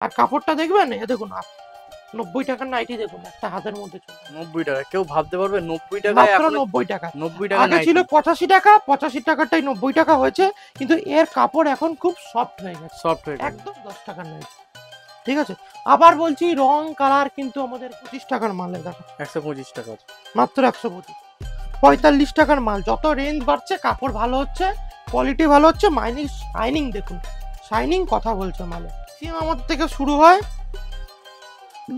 আর কাপড়টা দেখবেন, এ দেখুন 90 টাকার নাইটি দেখুন, একটা হাতের মধ্যে চলে 90 টাকা, কেউ ভাবতে পারবে 90 টাকায়? মাত্র এখন 90 টাকা। 90 টাকা আগে ছিল নাইটি, 85 টাকা, 85 টাকাটাই 90 টাকা হয়েছে, কিন্তু এর কাপড় এখন খুব সফট হয়ে গেছে, সফট হয়ে গেছে। একদম 10 টাকার নাইটি। ঠিক আছে, আবার বলছি রং কালার কিন্তু আমাদের 25 টাকার মাল, দেখো 125 টাকা, মাত্র 125। 45 টাকার মাল। যত রেঞ্জ বাড়ছে কাপড় ভালো হচ্ছে, কোয়ালিটি ভালো হচ্ছে, শাইনিং দেখুন, শাইনিং কথা বলছে মালে। সিম আমাদের থেকে শুরু হয়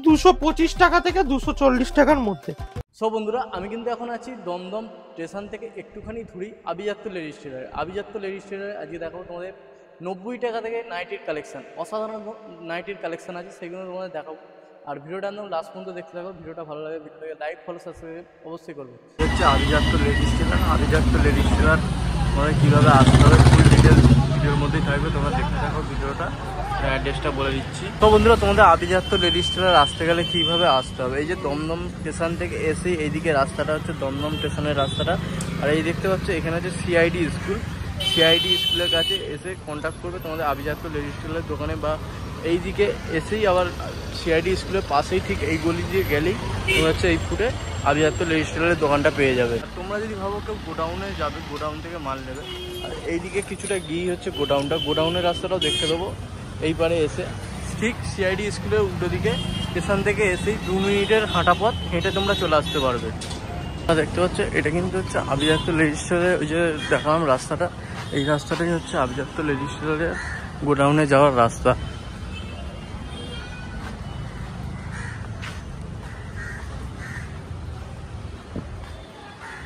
225 টাকা থেকে 240 টাকার মধ্যে। সো বন্ধুরা, আমি কিন্তু এখন আছি দমদম স্টেশন থেকে একটুখানি ধুরি আভিজাত্য লেডিস টেলার। আভিজাত্য লেডিস টেলারে আজকে দেখাবো তোমাদের 90 টাকা থেকে নাইটির কালেকশন, অসাধারণ নাইটির কালেকশন আছে, সেগুলো তোমাদের দেখাবো। আর ভিডিওটা একদম লাস্ট পর্যন্ত দেখতে থাকো, ভিডিওটা ভালো লাগে ভিডিওটাকে লাইক ফলো সাবস্ক্রাইব অবশ্যই করবে। হচ্ছে আভিজাত্য লেডিস টেলার। আভিজাত্য লেডিস টেলার তোমাদের কীভাবে আসতে হবে ফুল ডিটেলস ভিডিওর মধ্যেই থাকবে, তোমরা দেখতে থাকো ভিডিওটা। অ্যাড্রেসটা বলে দিচ্ছি। তো বন্ধুরা, তোমাদের আভিজাত্য লেডিস টেলার আসতে গেলে কীভাবে আসতে হবে, এই যে দমদম স্টেশন থেকে এসেই এইদিকে রাস্তাটা হচ্ছে দমদম স্টেশনের রাস্তাটা, আর এই দেখতে পাচ্ছ এখানে হচ্ছে সিআইডি স্কুল। সিআইডি স্কুলের কাছে এসে কন্ট্যাক্ট করবে তোমাদের আভিজাত্য লেডিস টেলারের দোকানে, বা এই দিকে এসেই আবার সিআইডি স্কুলের পাশেই ঠিক এই গলি দিয়ে গেলেই তোমরা হচ্ছে এই ফুটে আভিজাত্য লেডিস টেলারের দোকানটা পেয়ে যাবে। তোমরা যদি ভাবো কেউ গোডাউনে যাবে, গোডাউন থেকে মাল নেবে, আর এইদিকে কিছুটা গিয়ে হচ্ছে গোডাউনটা, গোডাউনের রাস্তাটাও দেখতে দেবো। এইবারে এসে ঠিক সিআইডি স্কুলের উল্টো দিকে স্টেশন থেকে এসেই 2 মিনিটের হাঁটা পথ হেঁটে তোমরা চলে আসতে পারবে। দেখতে পাচ্ছ এটা কিন্তু হচ্ছে আভিজাত্য লেডিস টেলারের, ওই যে দেখালাম রাস্তাটা, এই রাস্তাটাই হচ্ছে আভিজাত্য লেডিস টেলারের গোডাউনে যাওয়ার রাস্তা।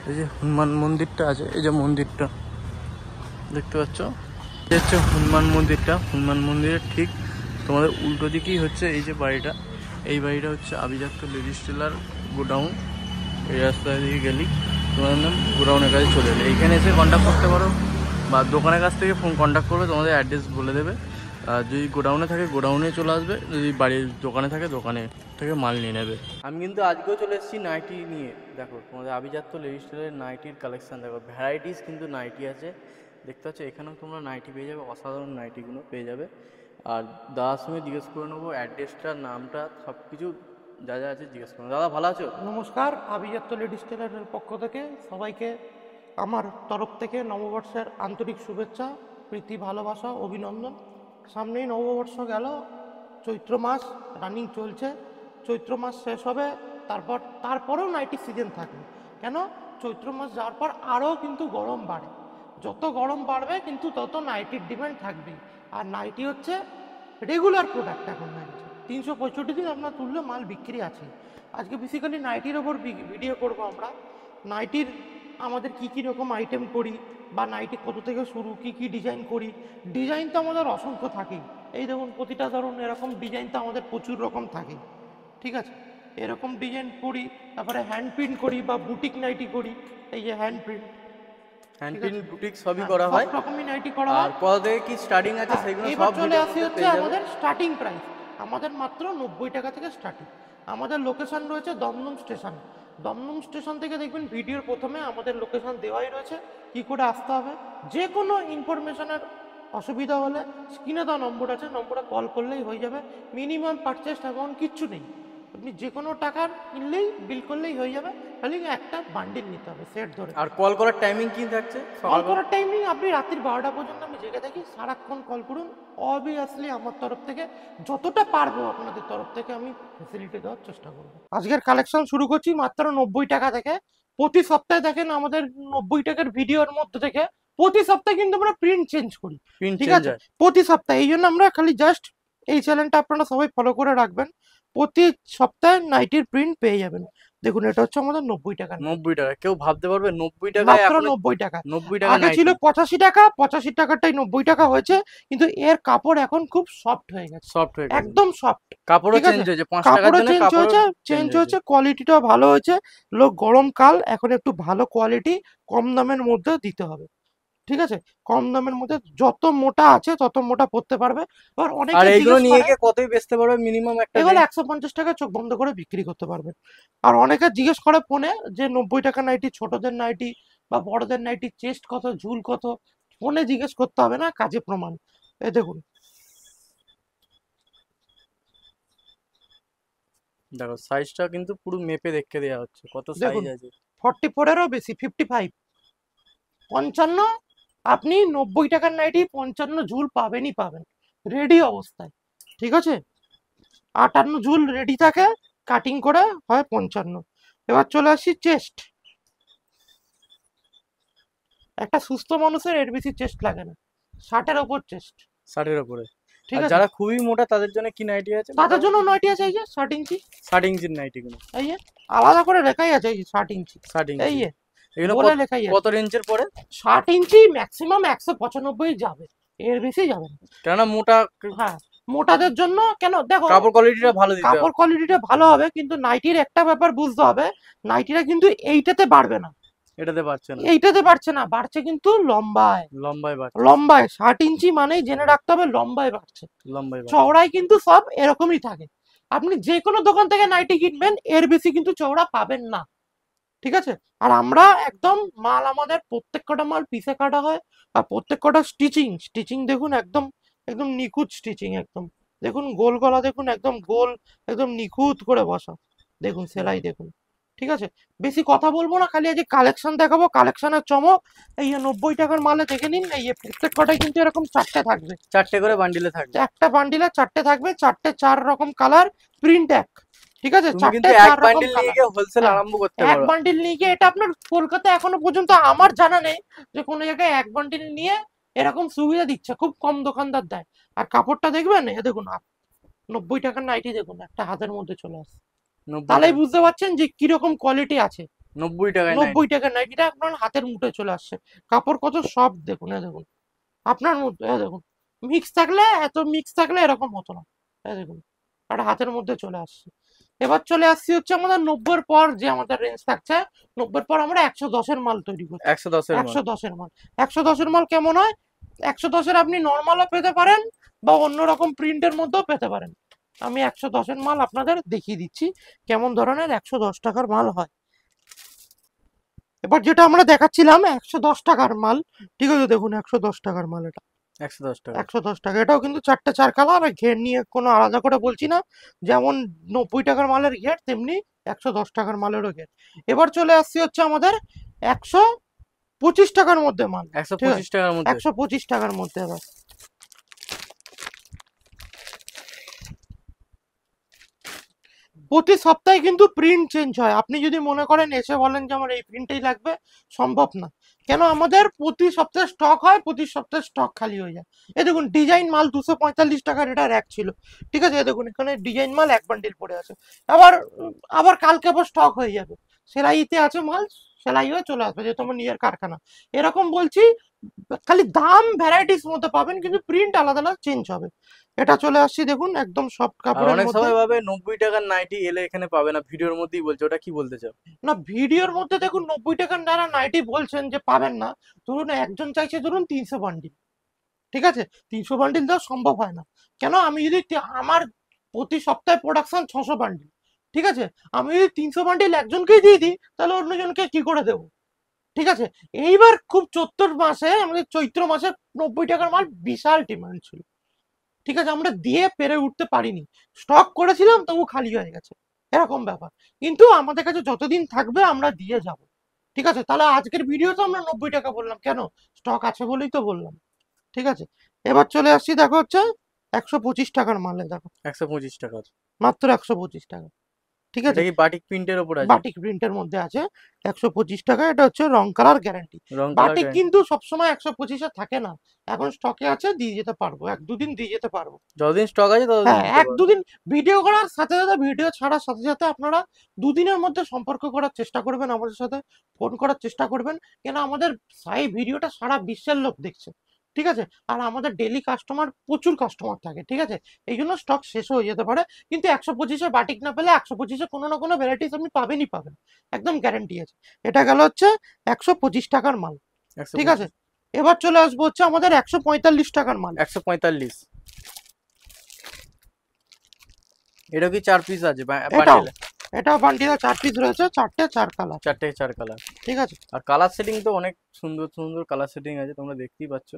এই যে হনুমান মন্দিরটা আছে, এই যে মন্দিরটা দেখতে পাচ্ছ, এই হচ্ছে হনুমান মন্দিরটা। হনুমান মন্দিরের ঠিক তোমাদের উল্টো দিকেই হচ্ছে এই যে বাড়িটা, এই বাড়িটা হচ্ছে আভিজাত্য লেডিস টেলার গোডাউন। এই রাস্তা দিয়ে গেলেই তোমাদের নাম গোডাউনের কাছে চলে এলে এইখানে এসে কন্ট্যাক্ট করতে পারো, বা দোকানের কাছ থেকে ফোন কন্ট্যাক্ট করবে, তোমাদের অ্যাড্রেস বলে দেবে। আর যদি গোডাউনে থাকে গোডাউনে চলে আসবে, যদি বাড়ির দোকানে থাকে দোকানে থেকে মাল নিয়ে নেবে। আমি কিন্তু আজকেও চলে এসেছি নাইটি নিয়ে। দেখো তোমাদের আভিজাত্য লেডিস টেলারের নাইটির কালেকশান দেখো, ভ্যারাইটিস কিন্তু নাইটি আছে দেখতে পাচ্ছ। এখানেও তোমরা নাইটি পেয়ে যাবে, অসাধারণ নাইটিগুলো পেয়ে যাবে। আর দাদার সঙ্গে জিজ্ঞেস করে নেবো অ্যাড্রেসটা, নামটা, সব কিছু যা যা আছে জিজ্ঞেস করুন। দাদা ভালো আছো? নমস্কার, আভিজাত্য লেডিস টেলারের পক্ষ থেকে সবাইকে আমার তরফ থেকে নববর্ষের আন্তরিক শুভেচ্ছা, প্রীতি, ভালোবাসা, অভিনন্দন। সামনেই নববর্ষ গেল, চৈত্র মাস রানিং চলছে, চৈত্র মাস শেষ হবে, তারপরেও নাইটি সিজন থাকবে। কেন? চৈত্র মাস যাওয়ার পর আরও কিন্তু গরম বাড়ে, যত গরম বাড়বে কিন্তু তত নাইটির ডিমান্ড থাকবেই। আর নাইটি হচ্ছে রেগুলার প্রোডাক্ট, এখন নাইটি 365 দিন আপনার তুললে মাল বিক্রি আছে। আজকে বেসিক্যালি নাইটির ওপর ভিডিও করব আমরা। নাইটির আমাদের কি কি রকম আইটেম করি, বা নাইটি কত থেকে শুরু, কি কি ডিজাইন করি। ডিজাইন তো আমাদের অসংখ্য থাকেই, এই দেখুন প্রতিটা ধরুন এরকম ডিজাইন তো আমাদের প্রচুর রকম থাকে। ঠিক আছে, এরকম ডিজাইন করি, তারপরে হ্যান্ড প্রিন্ট করি বা বুটিক নাইটি করি। এই যে hand print, hand print boutique সবই করা হয়, সব রকমই নাইটি করা হয়। আর কত থেকে কি স্টার্টিং আছে সেগুলো এবার সব চলে ভিডিওর আসি মধ্যে হচ্ছে পেয়ে যাবে। আমাদের স্টার্টিং প্রাইস, আমাদের মাত্র 90 টাকা থেকে স্টার্টিং। আমাদের লোকেশন রয়েছে দমদম স্টেশন। দমদম স্টেশন থেকে দেখবেন ভিডিওর প্রথমে আমাদের লোকেশন দেওয়াই রয়েছে, কি করে আসতে হবে। যে কোনো ইনফরমেশনের অসুবিধা হলে স্ক্রিনে দেওয়া নম্বর আছে, নম্বরে কল করলেই হয়ে যাবে। মিনিমাম পারচেস অ্যামাউন্ট কিচ্ছু নেই, আপনি যে কোনো টাকার কিনলেই বিল করলেই হয়ে যাবে, খালি একটা বান্ডিল নিতে হবে সেট ধরে। আর কল করার টাইমিং কি থাকছে? কল করার টাইমিং আপনি রাত্রির 12টা পর্যন্ত আমি জেগে থাকি, সারাক্ষণ কল করুন। অবভিয়াসলি আমার তরফ থেকে যতটা পারবো আপনাদের তরফ থেকে আমি ফেসিলিটি দেওয়ার চেষ্টা করবো। আজকের কালেকশন শুরু করছি মাত্র 90 টাকা থেকে। প্রতি সপ্তাহে দেখেন আমাদের 90 টাকার ভিডিওর মধ্যে থেকে প্রতি সপ্তাহে কিন্তু আমরা প্রিন্ট চেঞ্জ করি, ঠিক আছে, প্রতি সপ্তাহে। এই জন্য আমরা খালি জাস্ট এই চ্যানেলটা আপনারা সবাই ফলো করে রাখবেন, প্রতি সপ্তাহে নাইটির প্রিন্ট পেয়ে যাবেন। দেখুন এটা হচ্ছে আমাদের 90 টাকা। 90 টাকা, কেউ ভাবতে পারবে 90 টাকায়? মাত্র 90 টাকা। 90 টাকা আগে ছিল 85 টাকা, 85 টাকাটাই 90 টাকা হয়েছে, কিন্তু এর কাপড় এখন খুব সফট হয়ে গেছে, সফট হয়ে গেছে, একদম সফট। কাপড়ও চেঞ্জ হয়েছে, 5 টাকার জন্য কাপড়ও চেঞ্জ হয়েছে, কোয়ালিটিটাও ভালো হয়েছে। লোক গরমকাল, এখন একটু ভালো কোয়ালিটি কম দামের মধ্যে দিতে হবে, ঠিক আছে। কম দামের মধ্যে যত মোটা আছে তত মোটা পড়তে পারবে। আর অনেকে এইগুলো নিয়ে গিয়ে কতই বেচতে পারবে মিনিমাম? একটা এগুলো 150 টাকা চোখ বন্ধ করে বিক্রি করতে পারবে। আর অনেকে জিজ্ঞেস করে ফোনে যে 90 টাকা নাইটি, ছোটদের নাইটি বা বড়দের নাইটি, চেস্ট কত, ঝুল কত, ফোনে জিজ্ঞেস করতে হবে না, কাজে প্রমাণ। এই দেখুন দেখো সাইজটা কিন্তু পুরো মেপে দেখে দেওয়া হচ্ছে কত সাইজ দেখুন আছে। 44-এরও বেশি, 55, 55। আপনি 90 টাকার নাইটি 55 ঝুল পাবেনই পাবেন, রেডি অবস্থায়। ঠিক আছে, 58 ঝুল রেডি থাকে, কাটিং করে হয় 55। এবার চলে আসি চেস্ট। একটা সুস্থ মানুষের এর বেশি চেস্ট লাগে না, 60-এর ওপর চেস্ট। 60-এর উপরে। ঠিক আর আছে, যারা খুবই মোটা তাদের জন্য কি নাইটি আছে তাদের জন্য মোটামুটি? নাইটি আছে এই যে 60 ইঞ্চি। 60 ইঞ্চির নাইটিগুলো। এই যে আলাদা করে লেখাই আছে এই যে 60 ইঞ্চি। 60 ইঞ্চি। এই যে এগুলো বলে লেখাই আছে কত রেঞ্জের পরে? 60 ইঞ্চি ম্যাক্সিমাম 195 যাবে, এর বেশি যাবে না। কেননা মোটা হ্যাঁ, মোটাদের জন্য কেন দেখো, কাপড় কোয়ালিটিটা ভালো দিতে হবে। কাপড় কোয়ালিটিটা ভালো হবে, কিন্তু নাইটির একটা ব্যাপার বুঝতে হবে, নাইটিটা কিন্তু এইটাতে বাড়বে না, এটাতে পারছে না, এইটাতে বাড়ছে না, বাড়ছে কিন্তু লম্বায়। লম্বায় বাড়ছে। লম্বায় 60 ইঞ্চি মানেই জেনে রাখতে হবে লম্বায় বাড়ছে। লম্বায় বাড়ছে। চওড়ায় কিন্তু সব এরকমই থাকে, আপনি যে কোনো দোকান থেকে নাইটি কিনবেন এর বেশি কিন্তু চওড়া পাবেন না। ঠিক আছে, আর আমরা একদম মাল, আমাদের প্রত্যেক কটা মাল পিসে কাটা হয়, আর প্রত্যেক কটা স্টিচিং, স্টিচিং দেখুন একদম, একদম নিখুঁত স্টিচিং একদম। দেখুন গোল গলা দেখুন, একদম গোল, একদম নিখুঁত করে বসা। দেখুন সেলাই দেখুন। ঠিক আছে, বেশি কথা বলবো না, খালি আজ কালেকশন দেখাবো, কালেকশনের চমক। এই যে 90 টাকার মালে দেখে নিন, এই যে প্রত্যেক কটাই কিন্তু এরকম 4টে থাকবে, 4টে করে বান্ডিলে থাকবে। একটা বান্ডিলে 4টে থাকবে, 4টে 4 রকম কালার, প্রিন্ট এক। ঠিক আছে, তুমি 4টে কিন্তু এক 4 রকম বান্ডিল নিয়ে কালার। গিয়ে হোলসেল হ্যাঁ, আরম্ভ করতে এক পারো। বান্ডিল নিয়ে গিয়ে, এটা আপনার কলকাতায় এখনো পর্যন্ত আমার জানা নেই যে কোনো জায়গায় এক বান্ডিল নিয়ে এরকম সুবিধা দিচ্ছে, খুব কম দোকানদার দেয়। আর কাপড়টা দেখবেন, এ দেখুন 90 টাকার নাইটি দেখুন একটা হাতের মধ্যে চলে আসে, 90 তাহলেই টাকা। বুঝতে পারছেন যে কিরকম কোয়ালিটি আছে। 90 টাকায় নাইটি। 90 টাকার নাইটিটা আপনার হাতের মুঠে চলে আসছে, কাপড় কত সফট দেখুন, এ দেখুন আপনার মধ্যে, এ দেখুন মিক্স থাকলে, এত মিক্স থাকলে এরকম হতো না। এ দেখুন একটা হাতের মধ্যে চলে আসছে। এবার চলে আসছি হচ্ছে আমাদের 90-এর পর যে আমাদের রেঞ্জ থাকছে, 90-এর পর আমরা 110-এর মাল তৈরি করছি। 110-এর মাল। 110-এর মাল, 110-এর মাল কেমন হয়? 110-এর আপনি নর্মালও পেতে পারেন, বা অন্যরকম প্রিন্টের মধ্যেও পেতে পারেন। আমি 110-এর মাল আপনাদের দেখিয়ে দিচ্ছি কেমন ধরনের 110 টাকার মাল হয়। এবার যেটা আমরা দেখাচ্ছিলাম 110 টাকার মাল, ঠিক আছে, দেখুন 110 টাকার মাল এটা, 110 টাকা। 110 টাকা। এটাও কিন্তু 4টে 4 কালার, আর ঘের নিয়ে কোনো আলাদা করে বলছি না, যেমন 90 টাকার মালের ঘের তেমনি 110 টাকার মালেরও ঘের। এবার চলে আসছি হচ্ছে আমাদের 125 টাকার মধ্যে মাল। ঠিক আছে, 125 টাকার মধ্যে। 125 টাকার মধ্যে। এবার প্রতি সপ্তাহে কিন্তু প্রিন্ট চেঞ্জ হয়, আপনি যদি মনে করেন এসে বলেন যে আমার এই প্রিন্টটাই লাগবে, সম্ভব না। কেন, আমাদের প্রতি সপ্তাহে স্টক হয়, প্রতি সপ্তাহে স্টক খালি হয়ে যায়। এ দেখুন ডিজাইন মাল 245 টাকার এটা র্যাক ছিল। ঠিক আছে, এ দেখুন এখানে ডিজাইন মাল এক বান্ডিল পড়ে আছে, আবার আবার কালকে আবার স্টক হয়ে যাবে, সেলাইতে আছে মাল, সেলাই হয়ে চলে আসবে, যেহেতু আমার নিজের কারখানা। এরকম বলছি, খালি দাম ভ্যারাইটিস মধ্যে পাবেন, কিন্তু প্রিন্ট আলাদা আলাদা চেঞ্জ হবে। এটা চলে আসছি দেখুন একদম সফট আর কাপড়ের অনেক মধ্যে। সবাই ভাবে 90 টাকার নাইটি এলে এখানে পাবে না, ভিডিওর মধ্যেই বলছে, ওটা কি বলতে চাও? না, ভিডিওর মধ্যে দেখুন 90 টাকার যারা নাইটি বলছেন যে পাবেন না, ধরুন একজন চাইছে ধরুন 300 বান্ডিল। ঠিক আছে, 300 বান্ডিল দেওয়া সম্ভব হয় না। কেন, আমি যদি আমার প্রতি সপ্তাহে প্রোডাকশন 600 বান্ডিল। ঠিক আছে, আমি যদি 300 বান্ডিল একজনকেই দিয়ে দিই, তাহলে অন্যজনকে কি করে দেবো? ঠিক আছে, এইবার খুব চৈত্র মাসে, আমাদের চৈত্র মাসে 90 টাকার মাল বিশাল ডিমান্ড ছিল। ঠিক আছে, আমরা দিয়ে পেরে উঠতে পারিনি, স্টক করেছিলাম তবু খালি হয়ে গেছে, এরকম ব্যাপার। কিন্তু আমাদের কাছে যতদিন থাকবে আমরা দিয়ে যাব। ঠিক আছে, তাহলে আজকের ভিডিওতে আমরা 90 টাকা বললাম কেন, স্টক আছে বলেই তো বললাম। ঠিক আছে, এবার চলে আসছি, দেখো হচ্ছে 125 টাকার মালে, দেখো 125 টাকা। মাত্র 125 টাকা। ঠিক এটা আছে, কি বাটিক প্রিন্টের উপর আছে? বাটিক প্রিন্টের মধ্যে আছে, 125 টাকা। এটা হচ্ছে রং কালার গ্যারান্টি। রং কালার বাটিক গ্যারান্টি। কিন্তু সবসময় 125-এ থাকে না, এখন স্টকে আছে, দিয়ে যেতে পারবো, 1-2 দিন দিয়ে যেতে পারবো। যতদিন স্টক আছে ততদিন হ্যাঁ, দিতে এক পারো। দুদিন ভিডিও করার সাথে সাথে, ভিডিও ছাড়ার সাথে সাথে আপনারা 2 দিনের মধ্যে সম্পর্ক করার চেষ্টা করবেন আমাদের সাথে, ফোন করার চেষ্টা করবেন। কেন, আমাদের এই ভিডিওটা সারা বিশ্বের লোক দেখছে। ঠিক আছে, আর আমাদের ডেলি কাস্টমার, প্রচুর কাস্টমার থাকে। ঠিক আছে, এই জন্য স্টক শেষ হয়ে যেতে পারে, কিন্তু 125-এ বাটিক না পেলে 125-এ কোনো না কোনো ভ্যারাইটিস আপনি পাবেনই পাবেন, একদম গ্যারান্টি আছে। এটা গেল হচ্ছে 125 টাকার মাল। ঠিক 125। আছে, এবার চলে আসবো হচ্ছে আমাদের 145 টাকার মাল। 145। এটা কি 4 পিস আছে এটাও, বান্ডিলে? এটাও বান্ডিলে 4 পিস রয়েছে, 4টে 4 কালার। 4টে 4 কালার। ঠিক আছে, আর কালার সেটিং তো অনেক সুন্দর সুন্দর কালার সেটিং আছে, তোমরা দেখতেই পাচ্ছ।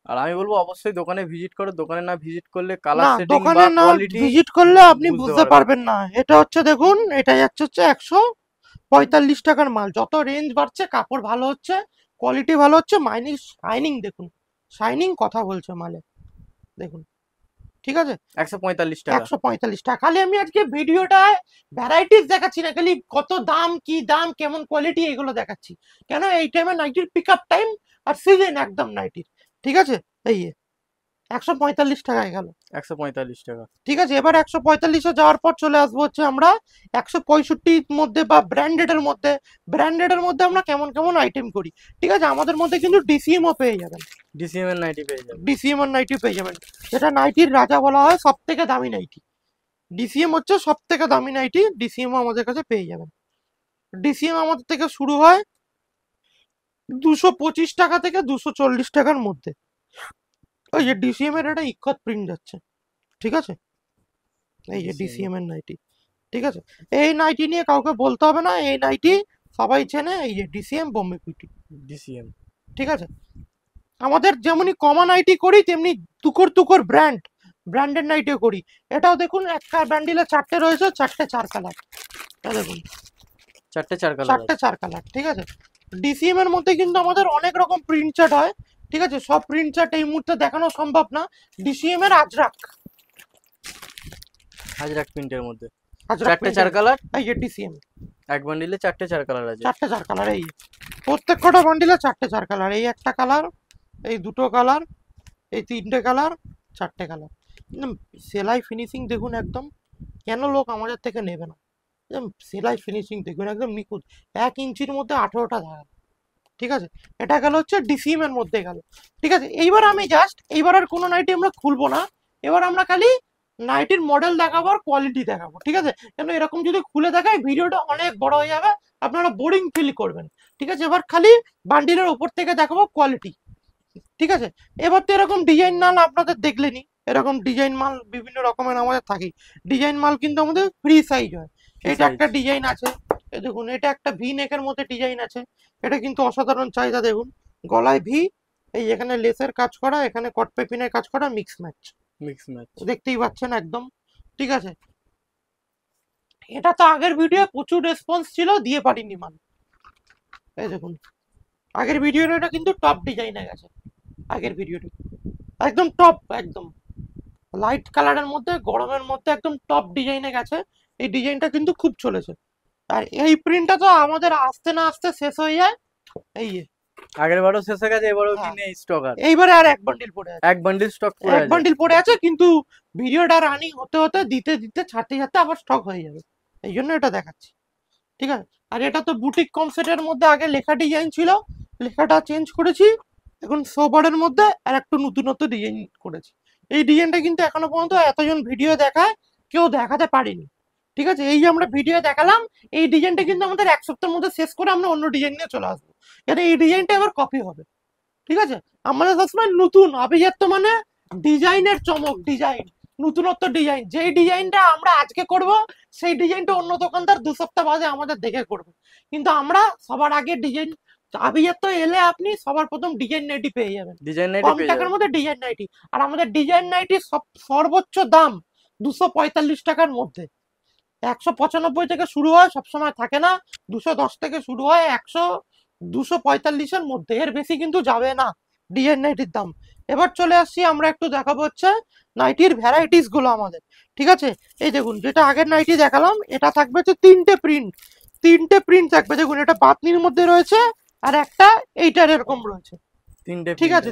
আর আমি বলবো অবশ্যই দোকানে ভিজিট করো, দোকানে না ভিজিট করলে কালার না, সেটিং বা দোকানে না কোয়ালিটি ভিজিট করলে আপনি বুঝতে বুঝতে পারবেন না। পারবেন না। এটা হচ্ছে দেখুন, এটা যাচ্ছে হচ্ছে 145 টাকার মাল। যত রেঞ্জ বাড়ছে কাপড় ভালো হচ্ছে, কোয়ালিটি ভালো হচ্ছে, মাইনিং শাইনিং দেখুন, শাইনিং কথা বলছে মালে দেখুন। ঠিক আছে, 145 টাকা। 145 টাকা। খালি আমি আজকে ভিডিওটায় ভ্যারাইটিস দেখাচ্ছি না, খালি কত দাম, কি দাম, কেমন কোয়ালিটি, এগুলো দেখাচ্ছি। কেন এই টাইমে নাইটির পিক আপ টাইম আর সিজন একদম নাইটির। ঠিক আছে, এই 145 টাকায় গেল। 145 টাকা। ঠিক আছে, এবার 145-এ যাওয়ার পর চলে আসবো হচ্ছে আমরা 165-র মধ্যে বা ব্র্যান্ডেডের মধ্যে। ব্র্যান্ডেডের মধ্যে আমরা কেমন কেমন আইটেম করি। ঠিক আছে, আমাদের মধ্যে কিন্তু ডিসিএমও পেয়ে যাবেন। ডিসিএম এর নাইটি পেয়ে যাবে। ডিসিএম আর নাইটি পেয়ে যাবেন, যেটা নাইটির রাজা বলা হয়, সব থেকে দামি নাইটি। ডিসিএম হচ্ছে সব থেকে দামি নাইটি, ডিসিএম আমাদের কাছে পেয়ে যাবেন। ডিসিএম আমাদের থেকে শুরু হয় 225 টাকা থেকে 240 টাকার মধ্যে। ওই যে ডিসিএম এর একটা ইক্কত প্রিন্ট যাচ্ছে। ঠিক আছে, এই যে DCM ডিসিএম এর নাইটি। ঠিক আছে, এই নাইটি নিয়ে কাউকে বলতে হবে না, এই নাইটি সবাই চেনে, এই যে ডিসিএম বোম্বে বিউটি। ডিসিএম। ঠিক আছে, আমাদের যেমনি কমন আইটি করি তেমনি তুকর তুকর ব্র্যান্ডেড নাইটিও করি। এটাও দেখুন, একটা ব্যান্ডিলে 4টে রয়েছে, 4টে 4 কালার। দেখুন, 4 কালার 4টে 4 কালার। ঠিক আছে, ডিসিএম এর মধ্যে কিন্তু আমাদের অনেক রকম প্রিন্ট চার্ট হয়। ঠিক আছে, সব প্রিন্ট চার্ট এই মুহূর্তে দেখানো সম্ভব না। ডিসিএম এর আজরাক হাজরাক প্রিন্টের মধ্যে আজরাক 4 কালার। এই যে ডিসিএম এক বান্ডিলে 4 কালার আছে। 4টে 4 কালার, এই প্রত্যেক কটা বান্ডিলে 4টে 4 কালার। এই একটা কালার, এই দুটো কালার, এই 3টে কালার, 4টে কালার। সেলাই ফিনিশিং দেখুন একদম, কেন লোক আমাদের থেকে নেবে না। একদম সেলাই ফিনিশিং দেখুন, একদম নিখুঁত, 1 ইঞ্চির মধ্যে 18টা ধারা। ঠিক আছে, এটা গেল হচ্ছে ডিসিএম এর মধ্যে গেল। ঠিক আছে, এইবার আর কোনো নাইটি আমরা খুলবো না। এবার আমরা খালি নাইটির মডেল দেখাবো আর কোয়ালিটি দেখাবো। ঠিক আছে, কেন এরকম যদি খুলে দেখাই ভিডিওটা অনেক বড় হয়ে যাবে, আপনারা বোরিং ফিল করবেন। ঠিক আছে, এবার খালি বান্ডিলের উপর থেকে দেখাবো কোয়ালিটি। ঠিক আছে, এবার তো এরকম ডিজাইন মাল আপনাদের দেখলেনি, এরকম ডিজাইন মাল বিভিন্ন রকমের আমাদের থাকে। ডিজাইন মাল কিন্তু আমাদের ফ্রি সাইজ হয়। এটা একটা ডিজাইন আছে, এই দেখুন, এটা একটা ভি নেকের মধ্যে ডিজাইন আছে। এটা কিন্তু অসাধারণ চাহিদা। দেখুন, গলায় ভি, এই এখানে লেসের কাজ করা, এখানে কট পেপিনের কাজ করা, মিক্স ম্যাচ, মিক্স ম্যাচ। দেখতেই পাচ্ছেন একদম। ঠিক আছে, এটা তো আগের ভিডিও প্রচুর রেসপন্স ছিল, দিয়ে পারিনি মাল। এই দেখুন, আগের ভিডিওটা এটা কিন্তু টপ ডিজাইনে গেছে। আগের ভিডিওটা একদম টপ, একদম লাইট কালারের মধ্যে, গরমের মধ্যে একদম টপ ডিজাইনে গেছে। এই ডিজাইনটা কিন্তু খুব চলেছে। আর এই প্রিন্টটা তো আমাদের আসতে না আসতে শেষ হয়ে যায়। এই যে, আগের বারও শেষ হয়ে গেছে, এবারও কি হ্যাঁ, নেই স্টক আর? এইবারে আর এক বান্ডিল পড়ে আছে, এক বান্ডিল স্টক পড়ে এক আছে। বান্ডিল পড়ে আছে, কিন্তু ভিডিওটা রানিং হতে হতে, দিতে দিতে, ছাড়তে ছাড়তে আবার স্টক হয়ে যাবে। এই জন্য এটা দেখাচ্ছি। ঠিক আছে, আর এটা তো বুটিক কনসেপ্টের মধ্যে আগে লেখা ডিজাইন ছিল, লেখাটা চেঞ্জ করেছি, এখন সোবারের মধ্যে আর একটু নতুনত্ব ডিজাইন করেছি। এই ডিজাইনটা কিন্তু এখনো পর্যন্ত এতজন ভিডিও দেখায় কেউ দেখাতে পারেনি। ঠিক আছে, এই যে আমরা ভিডিও দেখালাম, এই ডিজাইনটা কিন্তু আমাদের 1 সপ্তাহের মধ্যে শেষ করে আমরা অন্য ডিজাইন নিয়ে চলে আসবো। যাতে এই ডিজাইনটা এবার কপি হবে। ঠিক আছে, আমাদের সবসময় নতুন আভিজাত্য মানে ডিজাইনের চমক, ডিজাইন, নতুনত্ব ডিজাইন। যেই ডিজাইনটা আমরা আজকে করব, সেই ডিজাইনটা অন্য দোকানদার 2 সপ্তাহ বাদে আমাদের দেখে করবে। কিন্তু আমরা সবার আগে ডিজাইন, আভিজাত্য এলে আপনি সবার প্রথম ডিজাইন নাইটি পেয়ে যাবেন, ডিজাইন নাইটি কম পেয়ে টাকার যাবেন। মধ্যে ডিজাইন নাইটি। আর আমাদের ডিজাইন নাইটি সর্বোচ্চ দাম 245 টাকার মধ্যে। 195 থেকে শুরু হয়, সবসময় থাকে না। 210 থেকে শুরু হয়, 245-এর মধ্যে, এর বেশি কিন্তু যাবে না ডিজাইন নাইটির দাম। এবার চলে আসছি, আমরা একটু দেখাবো হচ্ছে নাইটির ভ্যারাইটিস গুলো আমাদের। ঠিক আছে, এই দেখুন, যেটা আগের নাইটি দেখালাম, এটা থাকবে হচ্ছে 3টে প্রিন্ট থাকবে। দেখুন, এটা পাতনির মধ্যে রয়েছে, আর একটা এইটার এরকম রয়েছে। 3টে ঠিক আছে,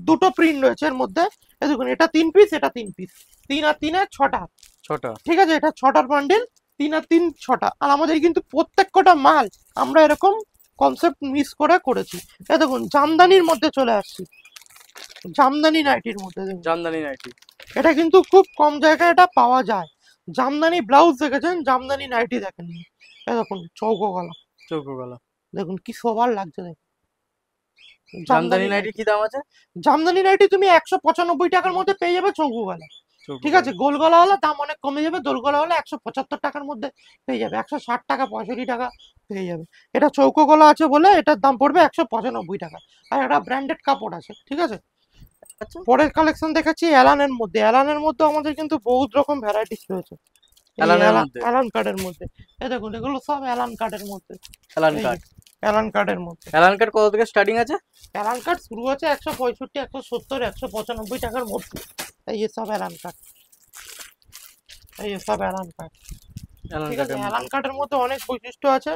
2টো প্রিন্ট রয়েছে এর মধ্যে। এই দেখুন, এটা 3 পিস, এটা 3 পিস, 3 আর 3 6টা। 6টা। ঠিক আছে, এটা 6টার বান্ডিল, 3 আর 3 6টা। আর আমাদের কিন্তু প্রত্যেক কটা মাল আমরা এরকম কনসেপ্ট মিস করে করেছি। এই দেখুন, জামদানির মধ্যে চলে আসছি, জামদানি নাইটির মধ্যে দেখুন, জামদানি নাইটি। এটা কিন্তু খুব কম জায়গায় এটা পাওয়া যায়। জামদানি ব্লাউজ দেখেছেন, জামদানি নাইটি দেখেননি। এই দেখুন, চৌকো গলা, চৌকো গলা। দেখুন কি সোবার লাগছে দেখুন। জামদানি নাইটি কি দাম আছে? জামদানি নাইটি তুমি 195 টাকার মধ্যে পেয়ে যাবে চৌকো গলা। ঠিক আছে, গোল গলা হলে দাম অনেক কমে যাবে, দোল গলা হলে 175 টাকার মধ্যে পেয়ে যাবে, 160 টাকা 65 টাকা পেয়ে যাবে। এটা চৌকো গলা আছে বলে এটার দাম পড়বে 195 টাকা। আর এটা ব্র্যান্ডেড কাপড় আছে। ঠিক আছে, আচ্ছা, পরের কালেকশন দেখাচ্ছি অ্যালানের মধ্যে। অ্যালানের মধ্যে আমাদের কিন্তু বহুত রকম ভ্যারাইটিস রয়েছে। এই অ্যালানের মধ্যে, অ্যালান কার্ডের মধ্যে, এই দেখুন এগুলো সব অ্যালান কার্ডের মধ্যে। অ্যালান এই যে কার্ড। অ্যালান কার্ডের মধ্যে, অ্যালান কার্ড কত থেকে স্টার্টিং আছে? অ্যালান কার্ড শুরু আছে 165, 170, 195 টাকার মধ্যে। এই যে সব অ্যালান কার্ড, এই যে সব অ্যালান কার্ড। অ্যালান ঠিক আছে, কার্ডের মধ্যে অ্যালান কার্ডের মধ্যে অনেক বৈশিষ্ট্য আছে।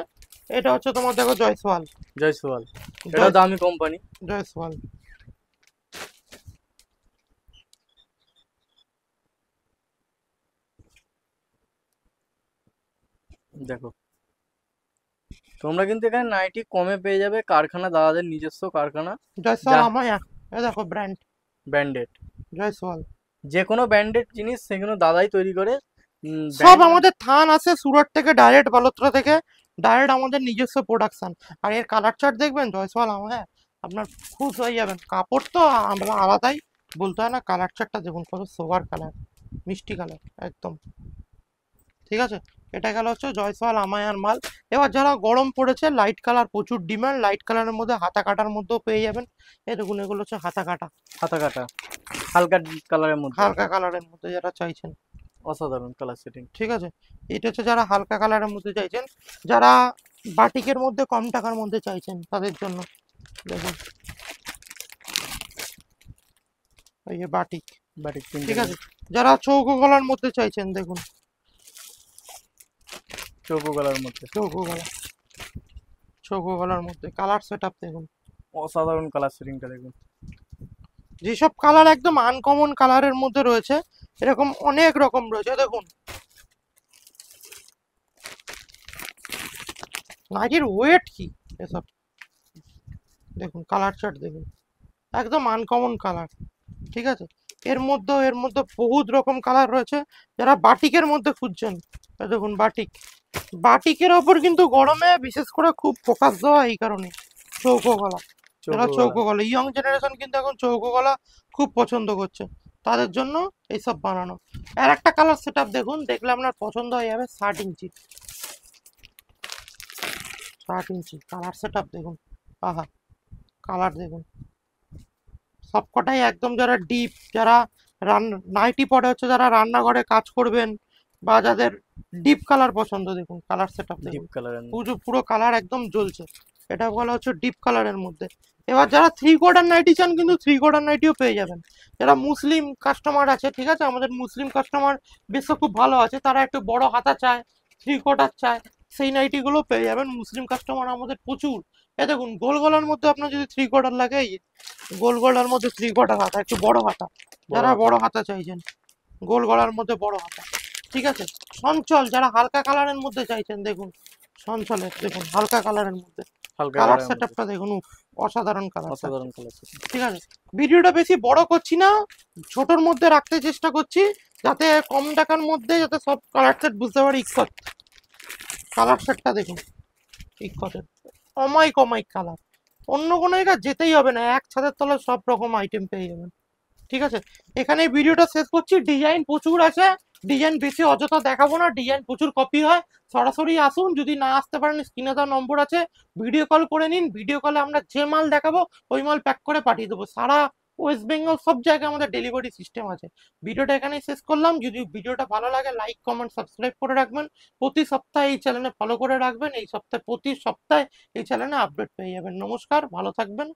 এটা হচ্ছে তোমার দেখো জয়সওয়াল, জয়সওয়াল, এটা জয় দামি কোম্পানি। জয়সওয়াল। দেখো, তোমরা কিন্তু এখানে নাইটি কমে পেয়ে যাবে, কারখানা, দাদাদের নিজস্ব কারখানা, জয়সওয়াল যা আমায়া, এই দেখো ব্র্যান্ড ব্র্যান্ডেড, জয়সওয়াল। যে কোনো ব্র্যান্ডেড জিনিস সেগুলো দাদাই তৈরি করে। সব ব্র্যান্ড আমাদের থান আছে সুরাট থেকে, ডাইরেক্ট বালোত্রা থেকে, ডাইরেক্ট আমাদের নিজস্ব প্রোডাকশন। আর এর কালার চার্ট দেখবেন জয়সওয়াল আমায়া, আপনার খুশ হয়ে যাবেন। কাপড় তো আমরা আলাদাই, বলতে হয় না। কালার চার্টটা দেখুন কত সোবার কালার, মিষ্টি কালার একদম। ঠিক আছে, এটা গেল হচ্ছে জয়সওয়াল আমায়ার মাল। এবার যারা গরম পড়েছে, লাইট কালার প্রচুর ডিমান্ড, লাইট কালারের মধ্যে হাতা কাটার মধ্যেও পেয়ে যাবেন। এই দেখুন এগুলো হচ্ছে হাতা কাটা, হাতা কাটা, হালকা কালারের মধ্যে, হালকা কালারের মধ্যে যারা চাইছেন। অসাধারণ কালার সেটিং। ঠিক আছে, এটা হচ্ছে যারা হালকা কালারের মধ্যে চাইছেন, যারা বাটিকের মধ্যে কম টাকার মধ্যে চাইছেন তাদের জন্য। দেখুন এই যে বাটিক। বাটিক ঠিক প্রিন্টের আছে, যারা চৌকো গলার মধ্যে চাইছেন, দেখুন চৌকো কালার মধ্যে, চৌকো গলা, চৌকো গলার মধ্যে কালার সেট আপ দেখুন। অসাধারণ কালার সেটিংটা দেখুন। যেসব কালার একদম আনকমন কালারের মধ্যে রয়েছে, এরকম অনেক রকম রয়েছে। দেখুন নাইটির ওয়েট কি এসব, দেখুন কালার চার্ট দেখুন, একদম আনকমন কালার। ঠিক আছে, এর মধ্যে বহুত রকম কালার রয়েছে। যারা বাটিকের মধ্যে খুঁজছেন, এই দেখুন বাটিক। বাটিকের ওপর কিন্তু গরমে বিশেষ করে খুব ফোকাস দেওয়া এই কারণে, চৌকো গলা। যারা চৌকো কালার, চৌকো গলা, ইয়ং জেনারেশন কিন্তু এখন চৌকো গলা খুব পছন্দ করছে, তাদের জন্য এইসব বানানো। আর একটা কালার সেট আপ দেখুন, দেখলে আপনার পছন্দ হয়ে যাবে। 60 ইঞ্চি, 60 ইঞ্চি কালার সেট আপ দেখুন। আহা, কালার দেখুন সবকটাই একদম। যারা ডিপ, যারা নাইটি পরে হচ্ছে, যারা রান্নাঘরে কাজ করবেন, বা যাদের ডিপ কালার পছন্দ, দেখুন কালার সেট আপ ডিপ দেখুন। কালারের মধ্যে, পুরো পুরো কালার একদম জ্বলছে, এটা বলা হচ্ছে ডিপ কালারের মধ্যে। এবার যারা 3/4 নাইটি চান, কিন্তু 3/4 নাইটিও পেয়ে যাবেন। যারা মুসলিম কাস্টমার আছে, ঠিক আছে, আমাদের মুসলিম কাস্টমার বেশ খুব ভালো আছে, তারা একটু বড় হাতা চায়, 3/4 চায়, সেই নাইটিগুলো পেয়ে যাবেন। মুসলিম কাস্টমার আমাদের প্রচুর। এ দেখুন গোল গলার মধ্যে আপনার যদি 3/4 লাগে, এই গোল গলার মধ্যে 3/4 হাতা, একটু বড় হাতা, বড় যারা হাতা, বড় হাতা চাইছেন, গোল গলার মধ্যে বড় হাতা। ঠিক আছে, সঞ্চল যারা হালকা কালারের মধ্যে চাইছেন, দেখুন সঞ্চলের, দেখুন হালকা কালারের মধ্যে হালকা কালার কালারের সেট মধ্যে, আপটা দেখুন, উফ, অসাধারণ কালার সেট। অসাধারণ কালার সেটিং। ঠিক আছে, ভিডিওটা বেশি বড় করছি না, ছোটর মধ্যে রাখতে চেষ্টা করছি, যাতে কম টাকার মধ্যে যাতে সব কালার সেট বুঝতে পারি। ইকত কালার সেটটা দেখুন, ইকতের অমাইক অমাইক কালার, অন্য কোনো জায়গায় যেতেই হবে না, এক ছাদের তলায় সব রকম আইটেম পেয়ে যাবেন। ঠিক আছে, এখানে ভিডিওটা শেষ করছি। ডিজাইন প্রচুর আছে, ডিজাইন বেশি অযথা দেখাবো না, ডিজাইন প্রচুর কপি হয়। সরাসরি আসুন, যদি না আসতে পারেন স্ক্রিনে দেওয়া নম্বর আছে, ভিডিও কল করে নিন। ভিডিও কলে আমরা যে মাল দেখাবো ওই মাল প্যাক করে পাঠিয়ে দেবো। সারা ওয়েস্ট বেঙ্গল সব জায়গায় আমাদের ডেলিভারি সিস্টেম আছে। ভিডিওটা এখানেই শেষ করলাম। যদি ভিডিওটা ভালো লাগে, লাইক কমেন্ট সাবস্ক্রাইব করে রাখবেন। প্রতি সপ্তাহে এই চ্যানেলে ফলো করে রাখবেন। এই সপ্তাহে প্রতি সপ্তাহে এই চ্যানেলে আপডেট পেয়ে যাবেন। নমস্কার, ভালো থাকবেন।